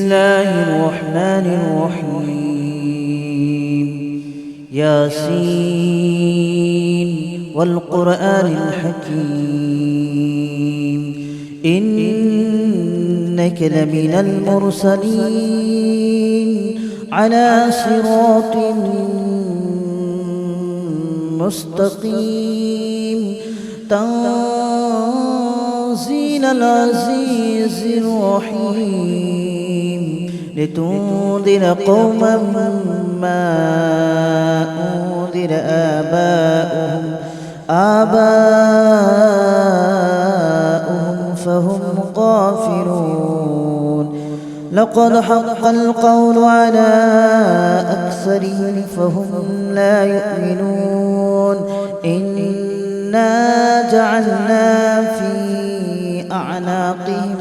الله الرحمن الرحيم. ياسين والقرآن الحكيم إنك لمن المرسلين على صراط مستقيم تنزيل العزيز الرحيم لتنذر قوما ما أنذر آباؤهم فهم غافلون. لقد حق القول على أكثرهم فهم لا يؤمنون. إنا جعلنا في أعناقهم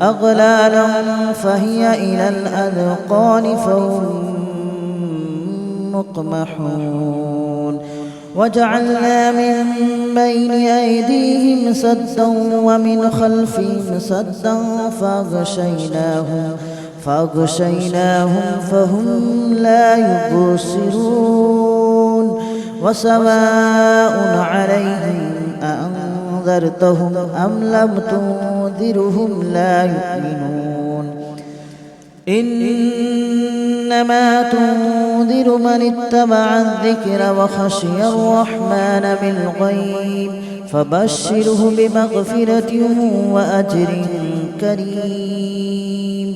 أغلالا فهي إلى الأذقان فهم مقمحون. وجعلنا من بين أيديهم سدا ومن خلفهم سدا فأغشيناهم فهم لا يبصرون. وسواء عليهم أأنذرتهم أم لم تنذرهم لا يؤمنون. إنما تنذر من اتبع الذكر وخشي الرحمن بالغيب فبشره بمغفرة وأجر كريم.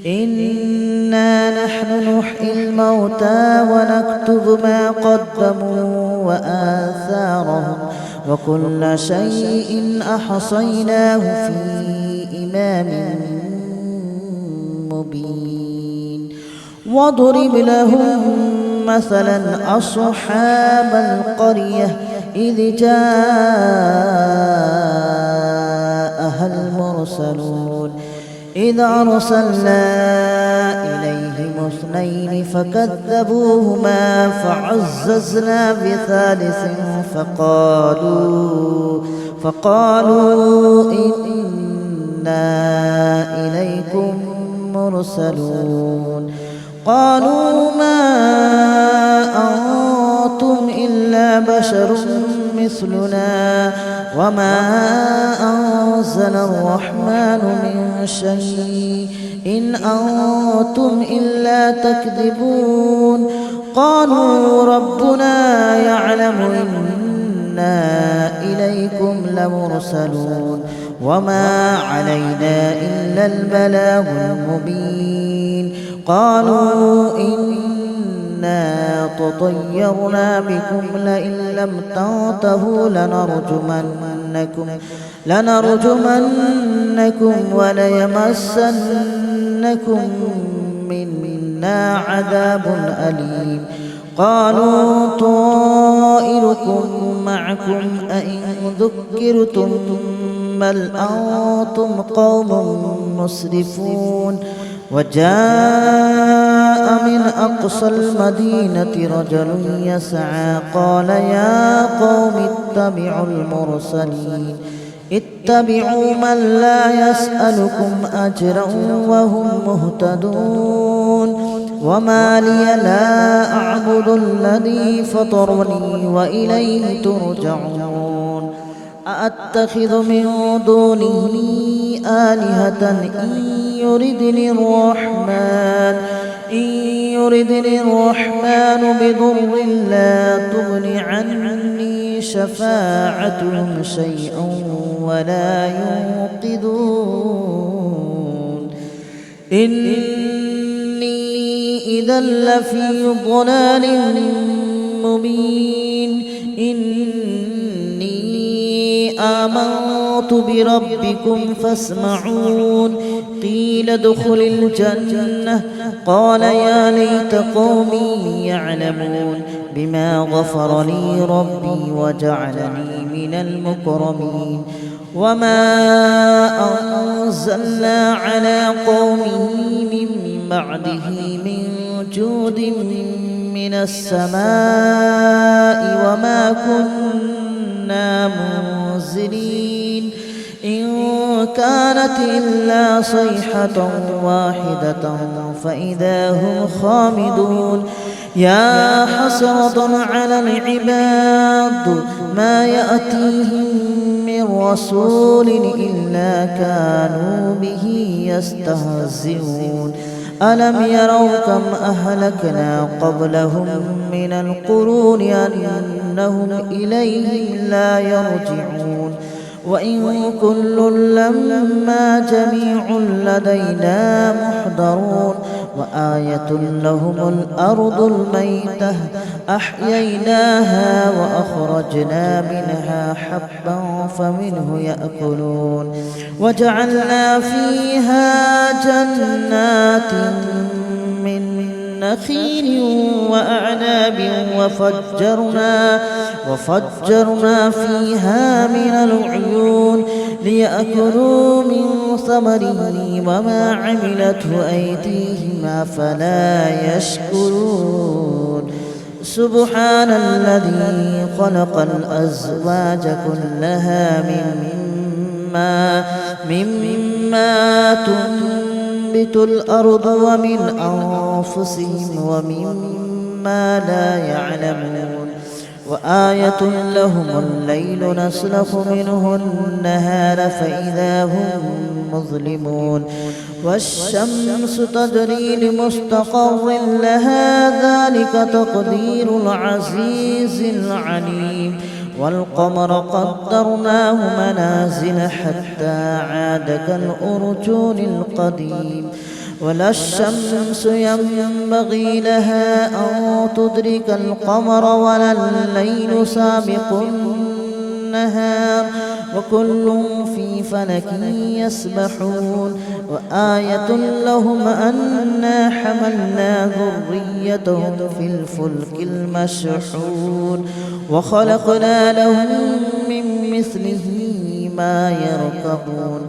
إنا نحن نحيي الموتى ونكتب ما قدموا وآثارهم وكل شيء أحصيناه في إمام مبين. واضرب لهم مثلا أصحاب القرية إذ جاءها المرسلون إذ أرسلنا إليهم اثنين فكذبوهما فعززنا بثالث فقالوا إنا إليكم مرسلون. قالوا ما أنتم إلا بشر مثلنا وما أنزل الرحمن من شيء إن أنتم إلا تكذبون. قالوا ربنا يعلم إنا إليكم لمرسلون وما علينا إلا البلاغ المبين. قالوا إنا تطيرنا بكم لئن لم تنتهوا لنرجمنكم وليمسنكم منا عذاب أليم. قالوا طائركم معكم أئن ذكرتم بل أنتم قوم مسرفون. وجاء من أقصى المدينة رجل يسعى قال يا قوم اتبعوا من لا يسألكم أجرا وهم مهتدون. وما لي لا أعبد الذي فطرني وإليه ترجعون. أأتخذ من دونه آلهة إن يردني الرحمن بضر لا تغن عني شفاعتهم شيئا ولا ينقذون. إني إذا لفي ضلال مبين. إني آمنت بربكم فاسمعون. قيل ادخل الجنة قال يا ليت قومي يعلمون بما غفر لي ربي وجعلني من المكرمين. وما أنزلنا على قومه من بعده من جود من السماء وما كنا منزلين. إن كانت إلا صيحة واحدة فإذا هم خامدون يا حسرة على العباد ما يأتيهم من رسول إلا كانوا به يستهزئون ألم يروا كم أهلكنا قبلهم من القرون أنهم إليهم لا يرجعون وإن كل لما جميع لدينا محضرون وآية لهم الأرض الميتة أحييناها وأخرجنا منها حبا فمنه يأكلون وجعلنا فيها جنات من نخيل وأعناب وفجرنا فيها من العيون ليأكلوا من ثمره وما عملته أيديهم أفلا يشكرون سبحان الذي خلق الأزواج كلها مما تنبت الأرض ومن أنفسهم ومما لا يعلمون وآية لهم الليل نسلخ منه النهار فإذا هم مظلمون والشمس تجري لمستقر لها ذلك تقدير العزيز العليم والقمر قدرناه منازل حتى عاد كالأرجون القديم ولا الشمس ينبغي لها أن تدرك القمر ولا الليل سابق النهار وكل في فلك يسبحون وآية لهم أنا حملنا ذريتهم في الفلك المشحون وخلقنا لهم من مثله ما يركبون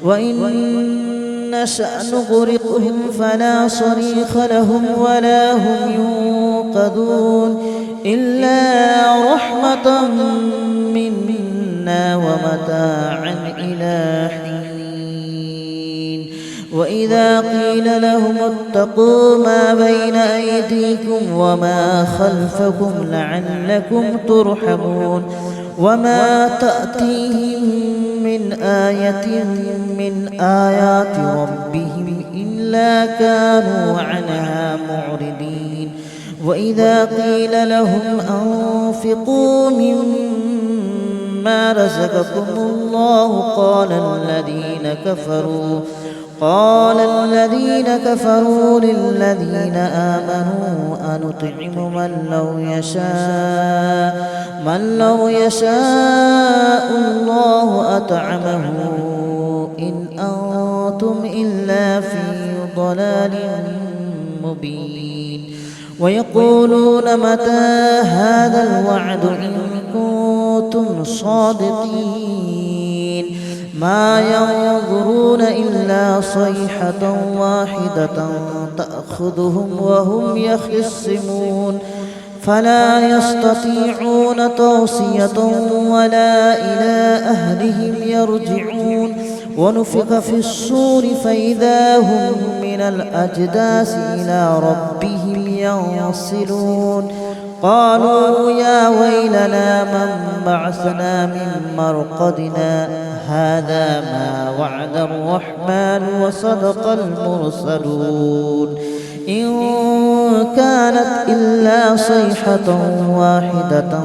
وإن نشأ نغرقهم فلا صريخ لهم ولا هم ينقذون إلا رحمة منا ومتاعا إلى حين وإذا قيل لهم اتقوا ما بين أيديكم وما خلفكم لعلكم ترحمون وما تأتيهم من آية من آيات ربهم إلا كانوا عنها معرضين وإذا قيل لهم أنفقوا مما رزقكم الله قال الذين كفروا للذين آمنوا أنطعم من لو يشاء الله أطعمه إن أنتم إلا في ضلال مبين ويقولون متى هذا الوعد إن كنتم صادقين ما ينظرون إلا صيحة واحدة تأخذهم وهم يخصمون فلا يستطيعون توصية ولا إلى أهلهم يرجعون ونفخ في الصور فإذا هم من الأجداث إلى ربهم ينسلون قالوا يا ويلنا من بعثنا من مرقدنا هذا ما وعد الرحمن وصدق المرسلون إن كانت إلا صيحة واحدة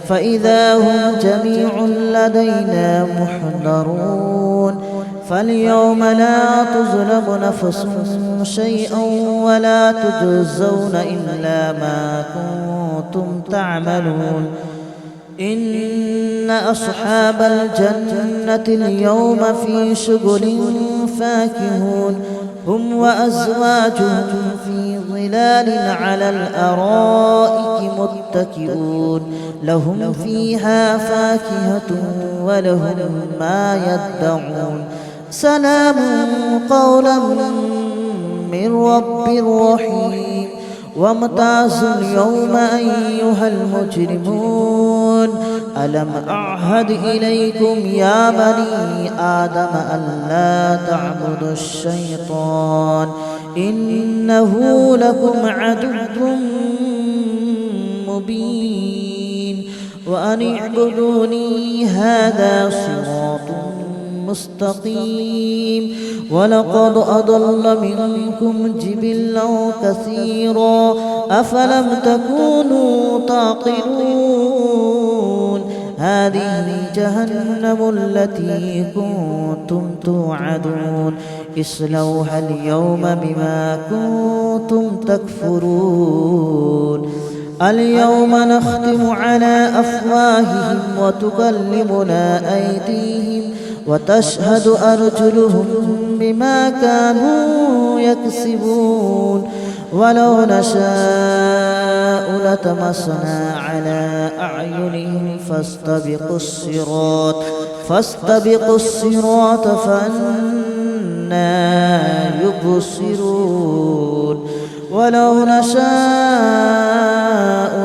فإذا هم جميع لدينا محضرون فاليوم لا تظلم نفس شيئا ولا تجزون إلا ما كنتم تعملون إن أصحاب الجنة اليوم في شغل فاكهون هم وأزواجهم في ظلال على الأرائك متكئون لهم فيها فاكهة ولهم ما يدعون سلام قولا من رب رحيم وامتازوا اليوم أيها المجرمون ألم أعهد إليكم يا بني آدم ألا تعبدوا الشيطان إنه لكم عدو مبين وأن اعبدوني هذا صراط مستقيم ولقد أضل منكم جبلا كثيرا أفلم تكونوا تعقلون هذه جهنم التي كنتم توعدون اصلوها اليوم بما كنتم تكفرون اليوم نختم على أفواههم وتكلمنا أيديهم وتشهد أرجلهم بما كانوا يكسبون ولو نشاء لطمسنا على أعينهم فاستبقوا الصراط فأنى يبصرون ولو نشاء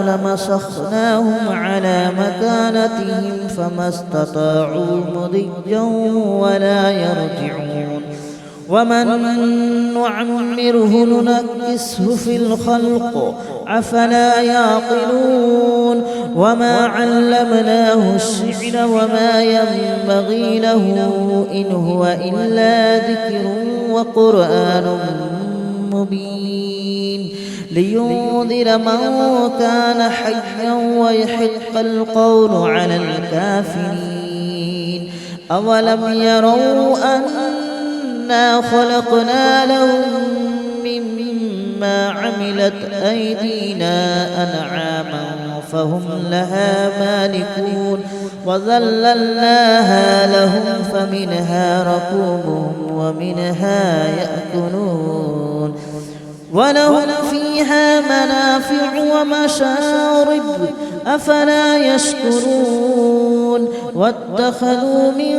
لمسخناهم على مكانتهم فما استطاعوا مضيا ولا يرجعون ومن نعمره ننكسه في الخلق أفلا يعقلون وما علمناه الشعر وما ينبغي له إن هو إلا ذكر وقرآن مبين لينذر من كان حيا ويحق القول على الكافرين أولم يروا أنا خلقنا لهم مما عملت أيدينا أنعاما فهم لها مالكون وذللناها لهم فمنها ركوبهم ومنها يأكلون ولهم فيها منافع ومشارب أفلا يشكرون واتخذوا من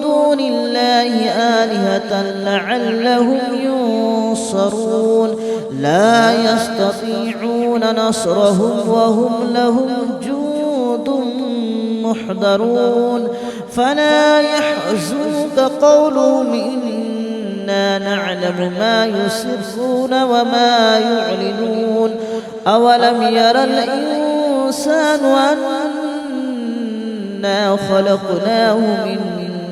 دون الله آلهة لعلهم ينصرون لا يستطيعون نصرهم وهم لهم جند محضرون فلا يحزنك قولهم إنا نعلم ما يسرون وما يعلنون أولم ير الإنسان أنا خلقناه من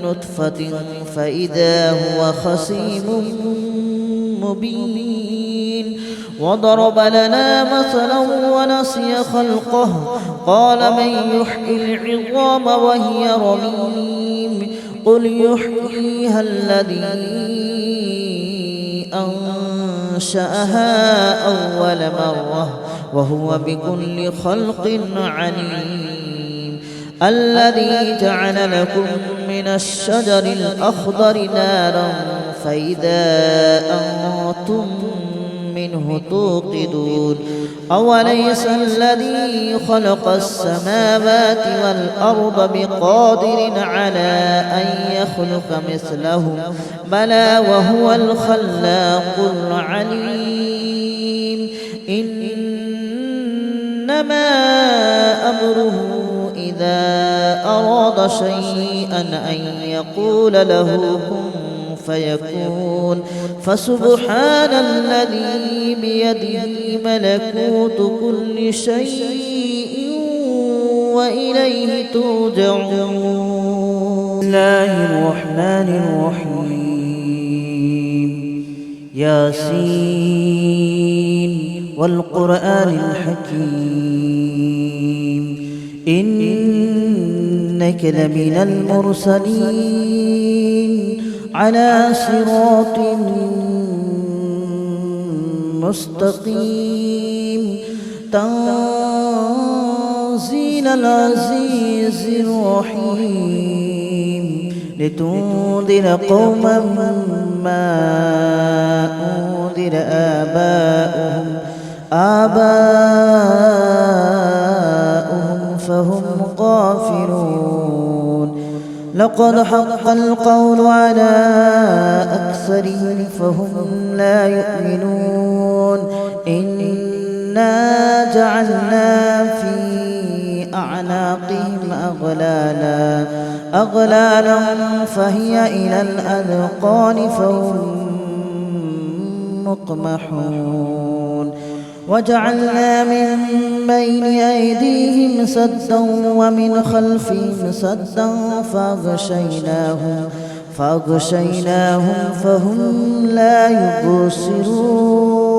نطفة فإذا هو خصيم مبين وضرب لنا مثلا ونسي خلقه قال من يحيي العظام وهي رميم قل يحييها الذي أنشأها أول مرة وهو بكل خلق عليم الذي جعل لكم من الشجر الأخضر نارا فإذا أنتم منه توقدون أوليس الذي خلق السماوات والأرض بقادر على أن يخلق مثلهم بلى وهو الخلاق العليم إنما أمره إذا أراد شيئا أن يقول له كن فيكون فسبحان الذي بيده ملكوت كل شيء وإليه ترجعون. بسم الله الرحمن الرحيم ياسين والقرآن الحكيم إنك لمن المرسلين على صراط مستقيم تنزيل العزيز الرحيم لتنذر قوما ما أنذر آباؤهم فهم غافلون لقد حق القول على أكثرهم فهم لا يؤمنون إنا جعلنا في أعناقهم أغلالا فهي إلى الأذقان فهم مقمحون وجعلنا من بين أيديهم سدا ومن خلفهم سدا فأغشيناهم فهم لا يبصرون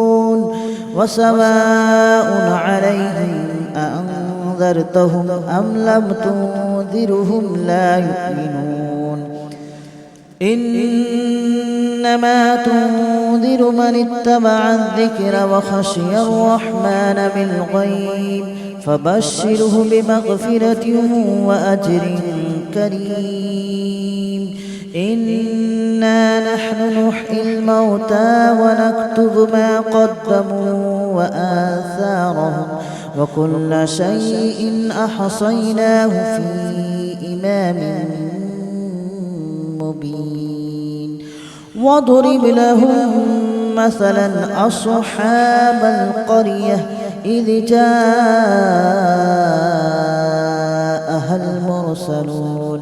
وسواء عليهم أأنذرتهم أم لم تنذرهم لا يؤمنون إنما تنذر من اتبع الذكر وخشي الرحمن بالغيب فبشره بمغفرة وأجر كريم إنا نحن نحيي الموتى ونكتب ما قدموا وآثارهم وكل شيء أحصيناه في إمام مبين واضرب لهم مثلا أصحاب القرية إذ جاءها المرسلون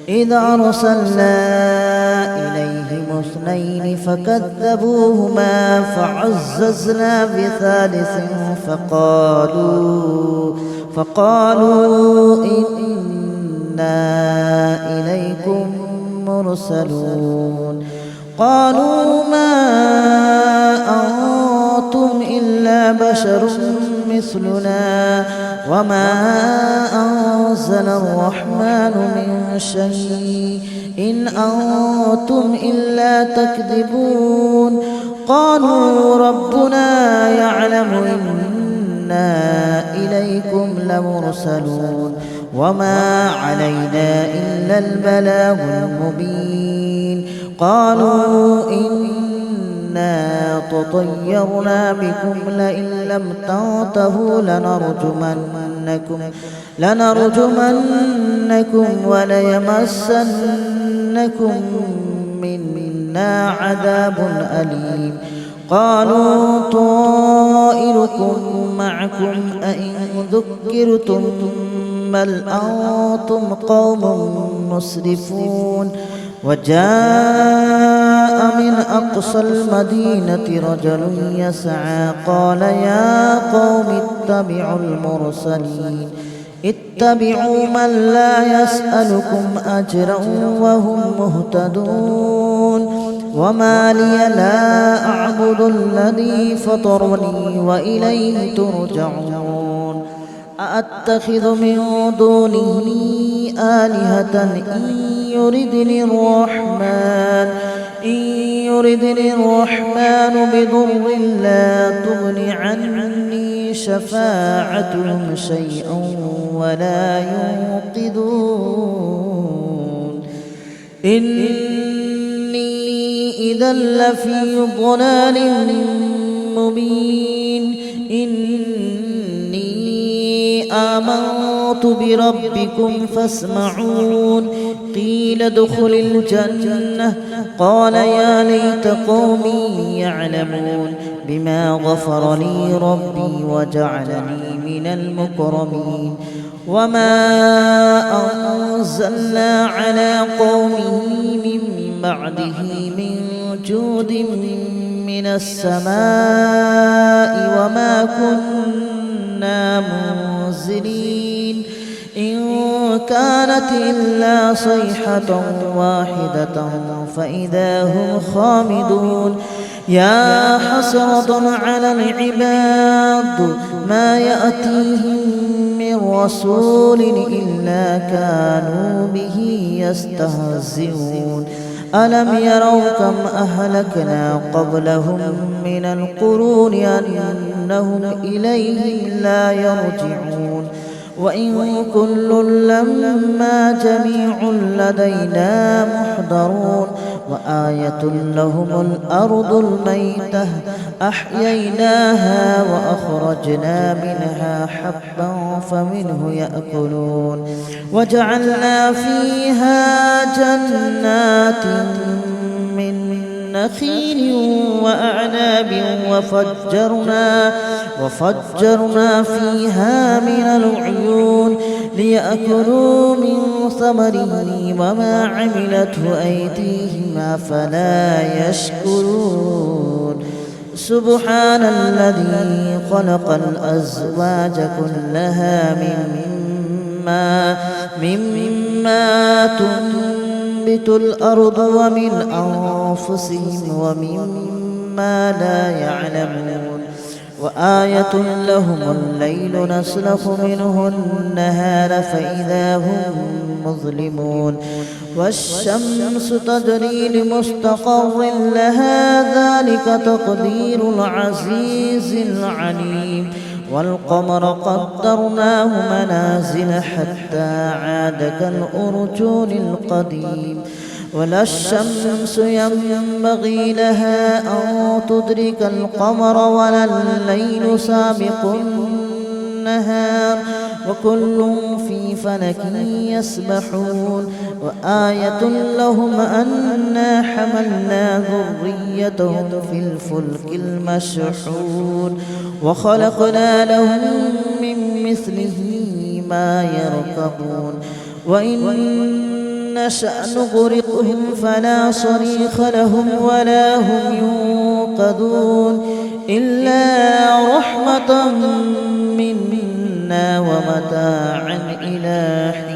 إذ أرسلنا إليهم اثنين فكذبوهما فعززنا بثالث فقالوا إنا إليكم مرسلون قالوا ما أنتم إلا بشر مثلنا وما أنزل الرحمن من شيء إن أنتم إلا تكذبون قالوا ربنا يعلم إنا إليكم لمرسلون وما علينا إلا البلاغ المبين قالوا إنا تطيرنا بكم لئن لم تنتهوا لنرجمنكم وليمسنكم منا عذاب أليم قالوا طائركم معكم أئن ذكرتم بل أنتم قوم مسرفون وجاء من أقصى المدينة رجل يسعى قال يا قوم اتبعوا من لا يسألكم أجرا وهم مهتدون وما لي لا أعبد الذي فطرني وإليه ترجعون أأتخذ من دونه آلهة إن يردني الرحمن بضر لا تغن عني شفاعتهم شيئا ولا ينقذون إني إذا لفي ضلال مبين آمنت بربكم فاسمعون قيل ادخل الجنة قال يا ليت قومي يعلمون بما غفر لي ربي وجعلني من المكرمين وما أنزلنا على قومه من بعده من جود من السماء وما كنا منزلين إن كانت إلا صيحة واحدة فإذا هم خامدون يا حسرة على العباد ما يأتيهم من رسول إلا كانوا به يستهزئون ألم يروا كم أهلكنا قبلهم من القرون أنهم إليهم لا يرجعون وإن كل لما جميع لدينا محضرون وآية لهم الأرض الميتة أحييناها وأخرجنا منها حبا فمنه يأكلون وجعلنا فيها جنات من نخيل وأعناب وفجرنا فيها من العيون ليأكلوا من ثمره وما عملته أيديهم أفلا يشكرون سبحان الذي خلق الأزواج كلها مما تنبت الأرض ومن أنفسهم ومما لا يعلمون وآية لهم الليل نسلخ منه النهار فإذا هم مظلمون والشمس تجري لمستقر لها ذلك تقدير العزيز العليم والقمر قدرناه منازل حتى عاد كالأرجون القديم ولا الشمس ينبغي لها أن تدرك القمر ولا الليل سابق النهار وكل في فلك يسبحون وآية لهم أنا حملنا ذريتهم في الفلك المشحون وخلقنا لهم من مثله ما يركبون وإن نشأ نغرقهم فلا صريخ لهم ولا هم ينقذون إلا رحمة منا ومتاعا إلى حين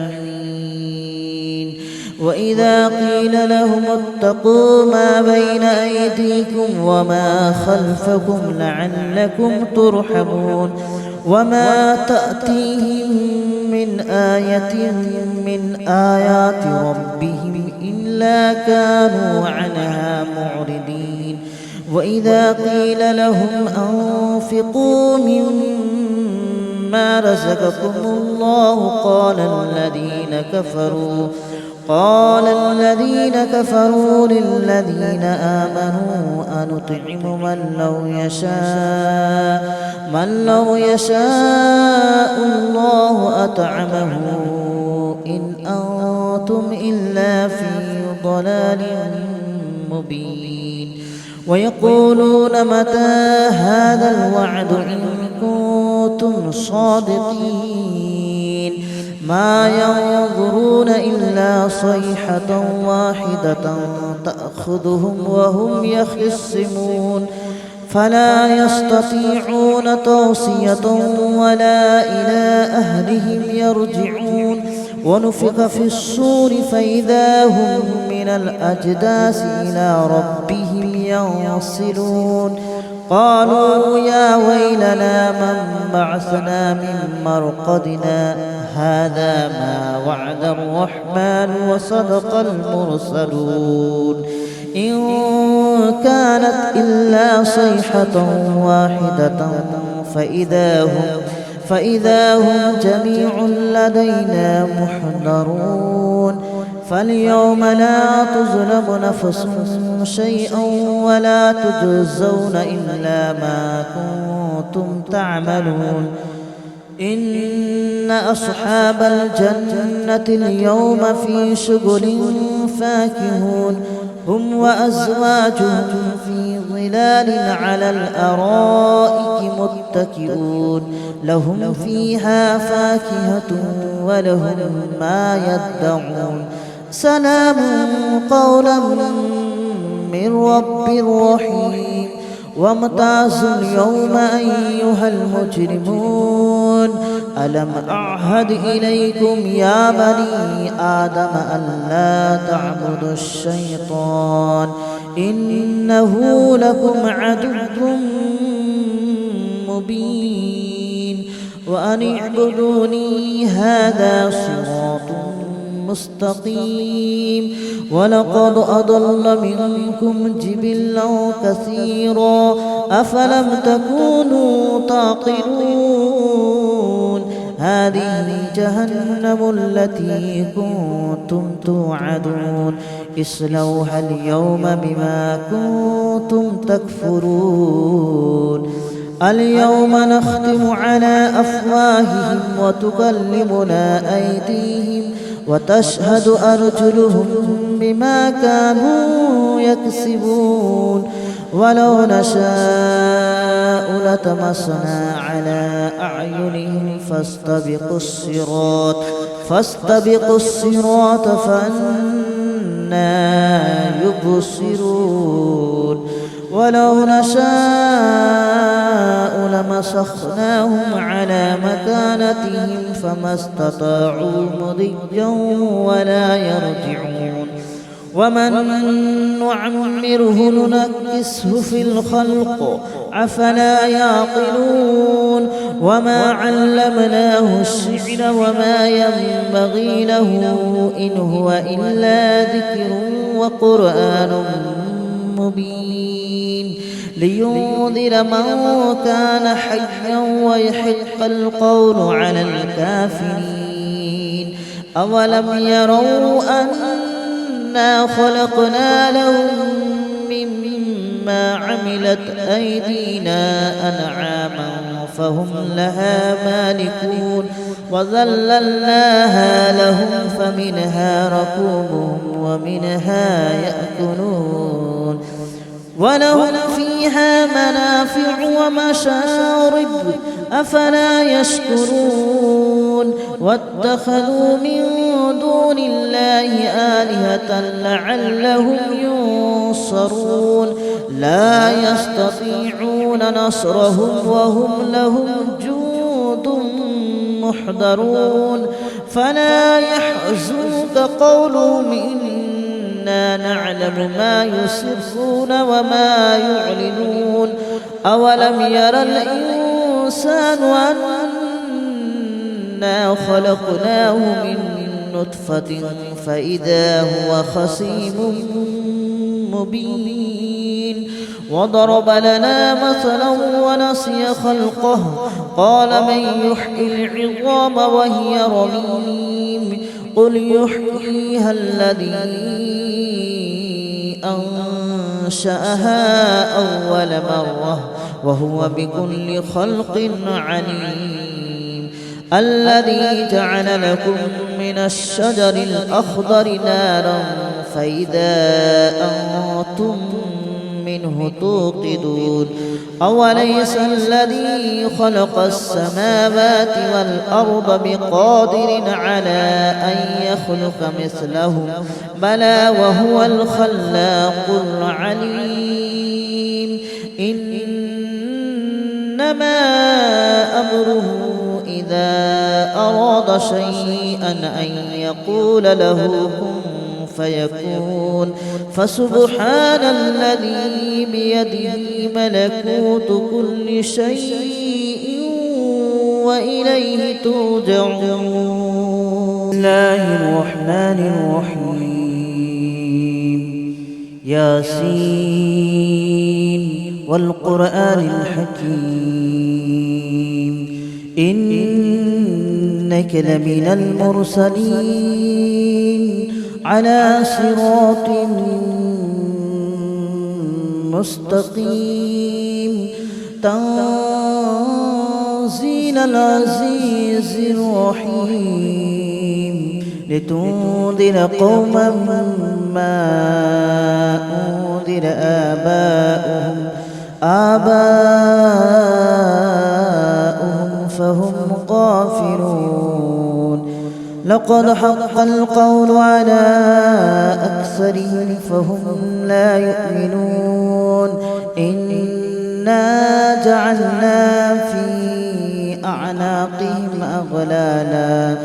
وإذا قيل لهم اتقوا ما بين أيديكم وما خلفكم لعلكم ترحمون وما تأتيهم من آية من آيات ربهم إلا كانوا عنها معرضين وإذا قيل لهم أنفقوا مما رزقكم الله قال الذين كفروا للذين آمنوا أنطعم من لو يشاء الله أطعمه إن أنتم إلا في ضلال مبين ويقولون متى هذا الوعد إن كنتم صادقين ما ينظرون إلا صيحة واحدة تأخذهم وهم يخصمون فلا يستطيعون توصية ولا إلى أهلهم يرجعون ونفخ في الصور فإذا هم من الأجداث إلى ربهم ينصلون قالوا يا ويلنا من بعثنا من مرقدنا هذا ما وعد الرحمن وصدق المرسلون إن كانت إلا صيحة واحدة فإذا هم جميع لدينا محضرون فاليوم لا تظلم نفس شيئا ولا تجزون إلا ما كنتم تعملون إن أصحاب الجنة اليوم في شغل فاكهون هم وأزواجهم في ظلال على الأرائك متكئون لهم فيها فاكهة ولهم ما يدعون سلام قولا من رب رحيم وامتازوا اليوم أيها المجرمون ألم أعهد إليكم يا بني آدم ألا تعبدوا الشيطان إنه لكم عدو مبين وأن اعبدوني هذا صراط مستقيم ولقد أضل منكم جبلا كثيرا أفلم تكونوا تعقلون هذه جهنم التي كنتم توعدون اصلوها اليوم بما كنتم تكفرون اليوم نختم على أفواههم وتكلمنا أيديهم وتشهد أرجلهم بما كانوا يكسبون ولو نشاء لطمسنا على أعينهم فاستبقوا الصراط فأنى يبصرون ولو نشاء لمسخناهم على مكانتهم فما استطاعوا مضيا ولا يرجعون ومن نعمره ننكسه في الخلق أفلا يعقلون وما علمناه الشعر وما ينبغي له إن هو إلا ذكر وقرآن مبين لينذر من كان حيا ويحق القول على الكافرين أولم يروا أنا خلقنا لهم مما عملت أيدينا أنعاما فهم لها مالكون وذللناها لهم فمنها ركوبهم ومنها يأكلون ولهم فيها منافع ومشارب أفلا يشكرون واتخذوا من دون الله آلهة لعلهم ينصرون لا يستطيعون نصرهم وهم لهم جند محضرون فلا يحزنك قولهم إنا نعلم ما يسرون وما يعلنون أولم ير الإنسان أنا خلقناه من نطفة فإذا هو خصيم مبين وضرب لنا مثلا ونسي خلقه قال من يحيي العظام وهي رميم قل يحييها الذي أنشأها أول مرة وهو بكل خلق عليم الذي جعل لكم من الشجر الأخضر نارا فإذا أنتم منه توقدون أوليس الذي خلق السماوات والأرض بقادر على أن يخلق مثلهم بلى وهو الخلاق العليم إنما أمره إذا أراد شيئا أن يقول له كن فيكون فسبحان الذي بيده ملكوت كل شيء وإليه ترجعون. بسم الله الرحمن الرحيم ياسين والقرآن الحكيم إنك لمن المرسلين على صراط مستقيم تنزيل العزيز الرحيم لتنذر قوما ما أنذر آباؤهم فهم غافلون لقد حق القول على أكثرهم فهم لا يؤمنون إنا جعلنا في أعناقهم أغلالا